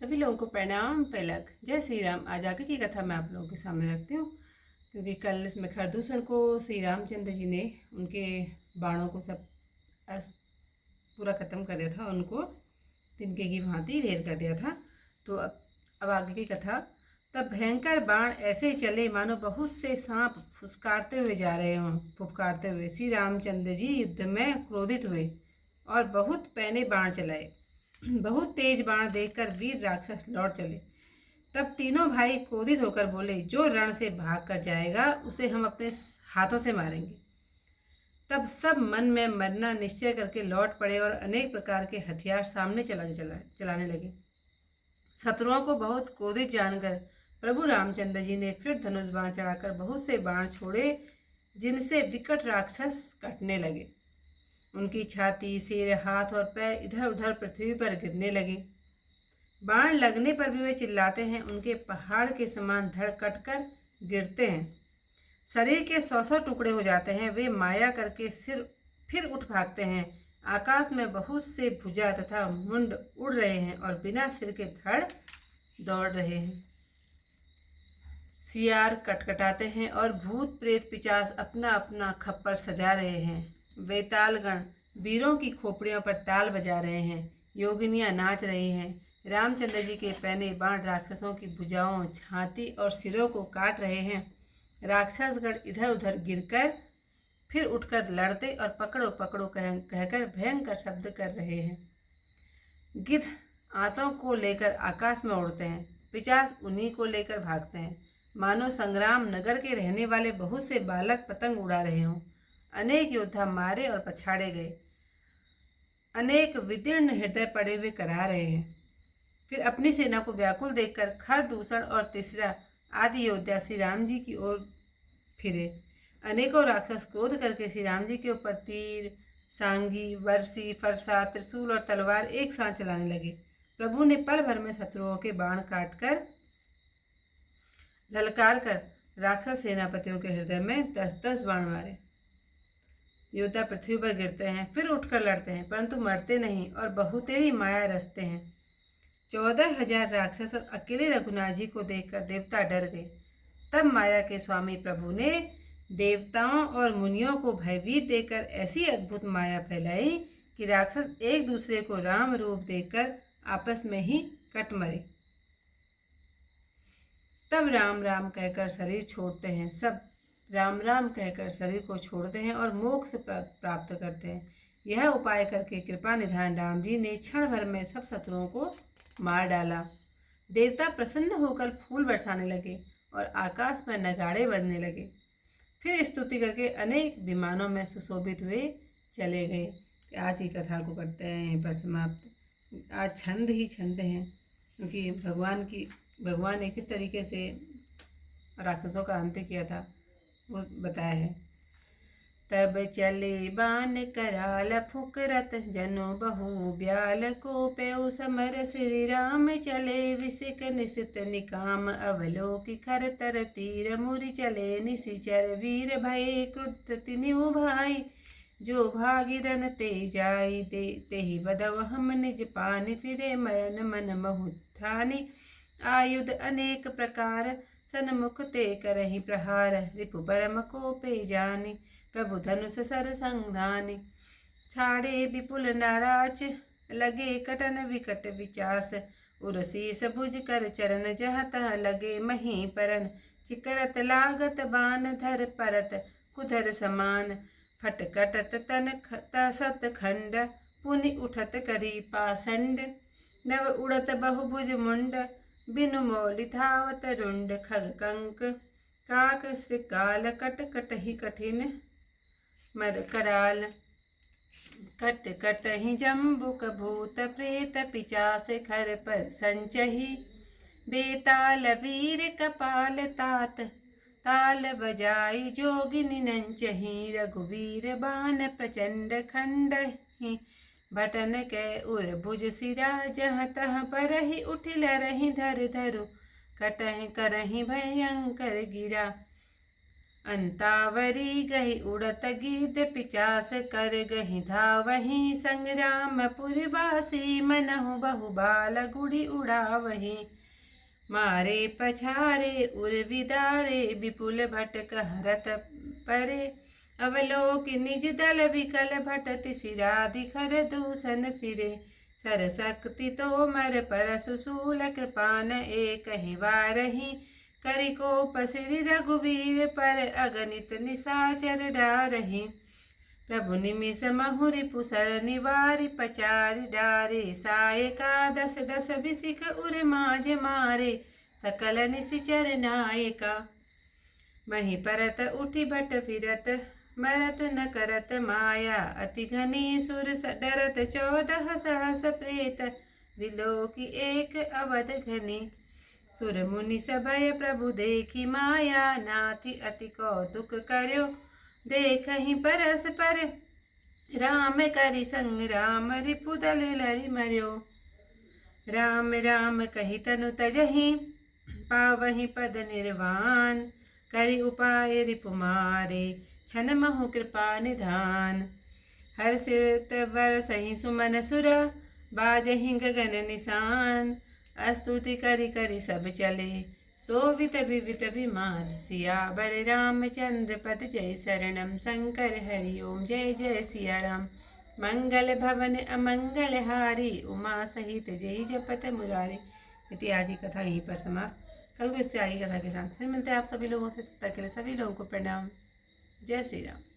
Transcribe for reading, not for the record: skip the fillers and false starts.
सभी लोगों को प्रणाम। पलक जय श्री राम। आज आगे की कथा मैं आप लोगों के सामने रखती हूँ, क्योंकि कल इसमें खरदूषण को श्री रामचंद्र जी ने उनके बाणों को सब पूरा ख़त्म कर दिया था, उनको तिनके की भांति ढेर कर दिया था। तो अब आगे की कथा। तब भयंकर बाण ऐसे चले मानो बहुत से सांप फुसकारते हुए जा रहे हों। फुफकारते हुए श्री रामचंद्र जी युद्ध में क्रोधित हुए और बहुत पैने बाण चलाए। बहुत तेज बाण देखकर वीर राक्षस लौट चले। तब तीनों भाई क्रोधित होकर बोले, जो रण से भाग कर जाएगा उसे हम अपने हाथों से मारेंगे। तब सब मन में मरना निश्चय करके लौट पड़े और अनेक प्रकार के हथियार सामने चलाने लगे। शत्रुओं को बहुत क्रोधित जानकर प्रभु रामचंद्र जी ने फिर धनुष बाण चढ़ाकर बहुत से बाण छोड़े, जिनसे विकट राक्षस कटने लगे। उनकी छाती, सिर, हाथ और पैर इधर उधर पृथ्वी पर गिरने लगे। बाण लगने पर भी वे चिल्लाते हैं, उनके पहाड़ के समान धड़ कट कर गिरते हैं। शरीर के 100 टुकड़े हो जाते हैं। वे माया करके सिर फिर उठ भागते हैं। आकाश में बहुत से भुजा तथा मुंड उड़ रहे हैं और बिना सिर के धड़ दौड़ रहे हैं। सियार कटकटाते हैं और भूत प्रेत पिचास अपना अपना खप्पर सजा रहे हैं। वेतालगण वीरों की खोपड़ियों पर ताल बजा रहे हैं। योगिनियां नाच रही हैं। रामचंद्र जी के पैने बाण राक्षसों की भुजाओं, छाती और सिरों को काट रहे हैं। राक्षसगण इधर उधर गिरकर फिर उठकर लड़ते और पकड़ो पकड़ो कहकर भयंकर शब्द कर रहे हैं। गिद्ध आंतों को लेकर आकाश में उड़ते हैं। पिचास उन्हीं को लेकर भागते हैं। मानो संग्राम नगर के रहने वाले बहुत से बालक पतंग उड़ा रहे हों। अनेक योद्धा मारे और पछाड़े गए। अनेक विदीर्ण हृदय पड़े हुए करा रहे हैं। फिर अपनी सेना को व्याकुल देखकर खरदूषण और तीसरा आदि योद्धा श्री राम जी की ओर फिरे। अनेकों राक्षस क्रोध करके श्री राम जी के ऊपर तीर, सांगी, वर्षी, फरसा, त्रिशूल और तलवार एक साथ चलाने लगे। प्रभु ने पल भर में शत्रुओं के बाण काटकर ललकार कर राक्षस सेनापतियों के हृदय में 10-10 बाण मारे। योद्धा पृथ्वी पर गिरते हैं, फिर उठकर लड़ते हैं, परंतु मरते नहीं और बहुतेरी माया रचते हैं। 14,000 राक्षस और अकेले रघुनाथ जी को देखकर देवता डर गए। तब माया के स्वामी प्रभु ने देवताओं और मुनियों को भयभीत देकर ऐसी अद्भुत माया फैलाई कि राक्षस एक दूसरे को राम रूप देखकर आपस में ही कट मरे। तब राम राम कहकर शरीर छोड़ते हैं। सब राम राम कहकर शरीर को छोड़ते हैं और मोक्ष प्राप्त करते हैं। यह उपाय करके कृपा निधान राम जी ने क्षण भर में सब शत्रुओं को मार डाला। देवता प्रसन्न होकर फूल बरसाने लगे और आकाश में नगाड़े बजने लगे। फिर स्तुति करके अनेक विमानों में सुशोभित हुए चले गए। आज की कथा को करते हैं यहीं पर समाप्त। आज छंद ही छंद हैं, क्योंकि भगवान ने किस तरीके से राक्षसों का अंत किया था वो बताया है। तब चले बान कराल फुकरत जनो बहु ब्याल को पेउ समर श्री राम चले विसिक निशित निकाम अवलोकि खर तर तीर मुरि चले निशिचर वीर भय क्रुद्ध तिन्यु भाई जो भागीरन ते जाई दे तेहि बदव हम निज पानि फिरे मरन मन महुत्थानि आयुध अनेक प्रकार सन्मुख ते करहि प्रहार रिपु परम को पे जानि प्रभु धनुष सर संधानि छाड़े विपुल नाराज लगे कटन विकट विचास उरसीस भुज कर चरण जहाँ तहाँ लगे मही परन चिकरत लागत बान धर परत कुधर समान फटकटत तन सत खंड पुनि उठत करी पासंड नव उड़त बहुभुज मुंड बिनु मौलि धावत रुंड खग कंक काक श्रीकाल कट कट ही कठिन मद कराल कट कट ही जम्बुक भूत प्रेत पिचास खर पर संचही बेताल वीर कपाल तात ताल बजाई जोगिनी नंचही रघुवीर बान प्रचंड खंड ही भटन के उर भुज सिरा जहाँ तहाँ पर ही उठिल रही धर धरु कटहि करहि भयंकर गिरा अंतावरी गही उड़त गीत पिचास कर गही धावही संग्रामपुर वासी मनहु बहु बाल गुड़ी उड़ावही मारे पछारे उर्विदारे विपुल भट कहरत परे अवलोक निज दल विकल भटत सिरा दिखर दूषण फिरे सरशक्ति तोमर परसु शूल कृपान एक ही वारही करिको पसिरि रघुवीर पर अगणित निशाचर डारही प्रभु निमिष महुरि पुसर निवारि पचारि डारे सायका दस दस विसिख उर माज मारे सकल निशिचर नायका मही परत उठि भट फिरत मरत न करत माया अति घनी सुर डरत 14 सहस प्रेत विलोकी एक अवध घनी सुर मुनि सभय प्रभु देखी माया नाथि अति कौतुक कर्यो देखहि परस पर राम करि संग्राम रिपुदल लरि मर्यो राम राम कहि तनु तजहि पावहि पद निर्वाण करि उपाय रिपु मारे छन महु कृपा निधान हर्षित वरसहि सुमन सुर बाजहि गगन निशान स्तुति करि करि सब चले सोवित विवित विमान सियावर रामचंद्र पद जय शरणम शंकर हरि ओम जय जय सिया राम मंगल भवन अमंगल हारी उमा सहित जय जपत मुरारी। इति आज की कथा यहीं पर समाप्त। कल को इससे आगे कथा के साथ फिर मिलते हैं आप सभी लोगों से। तब तक के लिए सभी लोगों को प्रणाम। जय श्री राम।